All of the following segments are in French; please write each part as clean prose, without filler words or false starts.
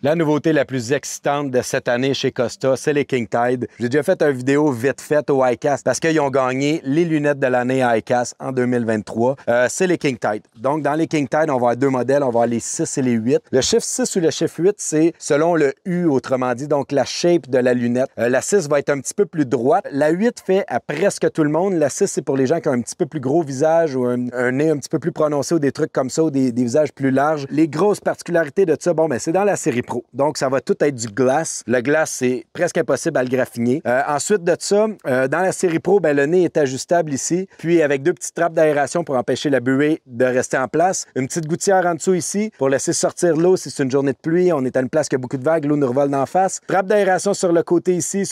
La nouveauté la plus excitante de cette année chez Costa, c'est les King Tide. J'ai déjà fait une vidéo vite faite au ICAST parce qu'ils ont gagné les lunettes de l'année à ICAST en 2023. C'est les King Tide. Donc, dans les King Tide, on va avoir deux modèles. On va avoir les 6 et les 8. Le chiffre 6 ou le chiffre 8, c'est selon le U, autrement dit, donc la shape de la lunette. La 6 va être un petit peu plus droite. La 8 fait à presque tout le monde. La 6, c'est pour les gens qui ont un petit peu plus gros visage ou un nez un petit peu plus prononcé ou des trucs comme ça ou des visages plus larges. Les grosses particularités de ça, bon, ben c'est dans la série Pro. Donc, ça va tout être du glace. Le glace, c'est presque impossible à le graffiner. Ensuite de ça, dans la série Pro, ben, le nez est ajustable ici, puis avec deux petites trappes d'aération pour empêcher la buée de rester en place. Une petite gouttière en dessous ici pour laisser sortir l'eau si c'est une journée de pluie. On est à une place qui a beaucoup de vagues, l'eau nous revole d'en face. Trappe d'aération sur le côté ici,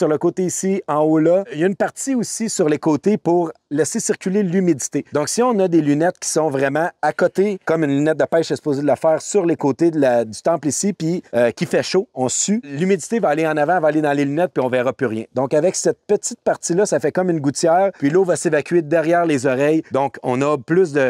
en haut là. Il y a une partie aussi sur les côtés pour laisser circuler l'humidité. Donc, si on a des lunettes qui sont vraiment à côté, comme une lunette de pêche est supposée de la faire sur les côtés du temple ici, puis qui fait chaud, on sue, l'humidité va aller en avant, va aller dans les lunettes, puis on verra plus rien. Donc, avec cette petite partie-là, ça fait comme une gouttière, puis l'eau va s'évacuer derrière les oreilles. Donc, on a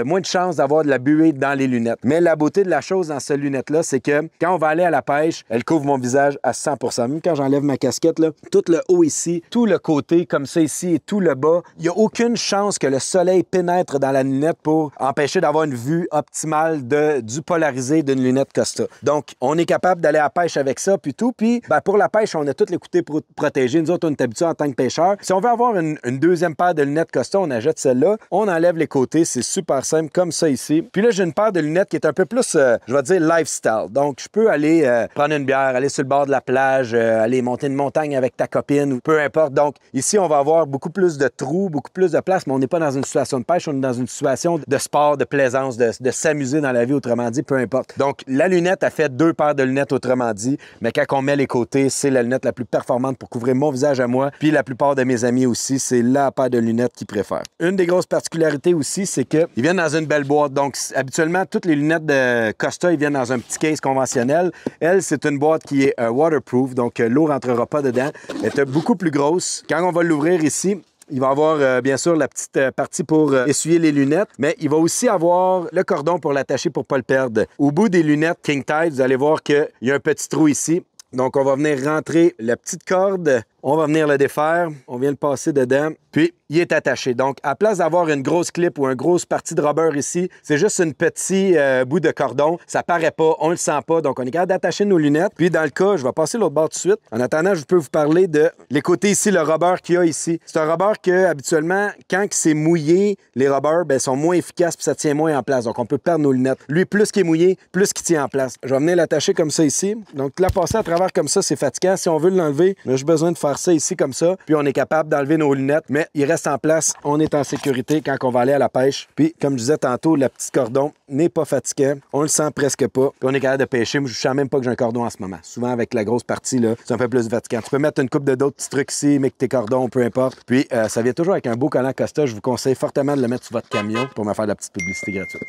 moins de chances d'avoir de la buée dans les lunettes. Mais la beauté de la chose dans cette lunette-là, c'est que quand on va aller à la pêche, elle couvre mon visage à 100%. Même quand j'enlève ma casquette, là, tout le haut ici, tout le côté comme ça ici et tout le bas, il n'y a aucune chance que le soleil pénètre dans la lunette pour empêcher d'avoir une vue optimale du polarisé d'une lunette Costa. Donc, on est capable d'aller à la pêche avec ça, puis tout. Puis, ben, pour la pêche, on a tous les côtés protégés. Nous autres, on est habitués en tant que pêcheurs. Si on veut avoir une deuxième paire de lunettes Costa, on achète celle-là. On enlève les côtés. C'est super simple, comme ça ici. Puis là, j'ai une paire de lunettes qui est un peu plus, je vais dire, lifestyle. Donc, je peux aller prendre une bière, aller sur le bord de la plage, aller monter une montagne avec ta copine, ou peu importe. Donc, ici, on va avoir beaucoup plus de trous, beaucoup plus de place, mais on n'est pas dans une situation de pêche, on est dans une situation de sport, de plaisance, de s'amuser dans la vie, autrement dit, peu importe. Donc, la lunette a fait deux paires de lunettes, autrement dit, mais quand on met les côtés, c'est la lunette la plus performante pour couvrir mon visage à moi, puis la plupart de mes amis aussi, c'est la paire de lunettes qu'ils préfèrent. Une des grosses particularités aussi, c'est qu'ils viennent dans une belle boîte. Donc, habituellement, toutes les lunettes de Costa, ils viennent dans un petit case conventionnel. Elle, c'est une boîte qui est waterproof, donc l'eau ne rentrera pas dedans. Elle est beaucoup plus grosse. Quand on va l'ouvrir ici, il va avoir, bien sûr, la petite partie pour essuyer les lunettes, mais il va aussi avoir le cordon pour l'attacher pour ne pas le perdre. Au bout des lunettes King Tide, vous allez voir qu'il y a un petit trou ici. Donc, on va venir rentrer la petite corde. On va venir le défaire. On vient le passer dedans. Puis, il est attaché. Donc, à place d'avoir une grosse clip ou une grosse partie de rubber ici, c'est juste une petite bout de cordon. Ça paraît pas, on le sent pas. Donc, on est capable d'attacher nos lunettes. Puis, dans le cas, je vais passer l'autre bord tout de suite. En attendant, je peux vous parler de les côtés ici, le rubber qu'il y a ici. C'est un rubber que, habituellement, quand c'est mouillé, les rubbers, ben, sont moins efficaces puis ça tient moins en place. Donc, on peut perdre nos lunettes. Lui, plus qu'il est mouillé, plus qu'il tient en place. Je vais venir l'attacher comme ça ici. Donc, la passer à travers comme ça, c'est fatigant. Si on veut l'enlever, j'ai besoin de faire ça ici comme ça. Puis, on est capable d'enlever nos lunettes, mais il reste en place. On est en sécurité quand on va aller à la pêche. Puis, comme je disais tantôt, le petit cordon n'est pas fatigant. On le sent presque pas. Puis, on est capable de pêcher. Moi, je ne sens même pas que j'ai un cordon en ce moment. Souvent, avec la grosse partie, là, c'est un peu plus fatigant. Tu peux mettre une coupe d'autres petits trucs ici, mais que tes cordons, peu importe. Puis, ça vient toujours avec un beau collant Costa. Je vous conseille fortement de le mettre sur votre camion pour me faire de la petite publicité gratuite.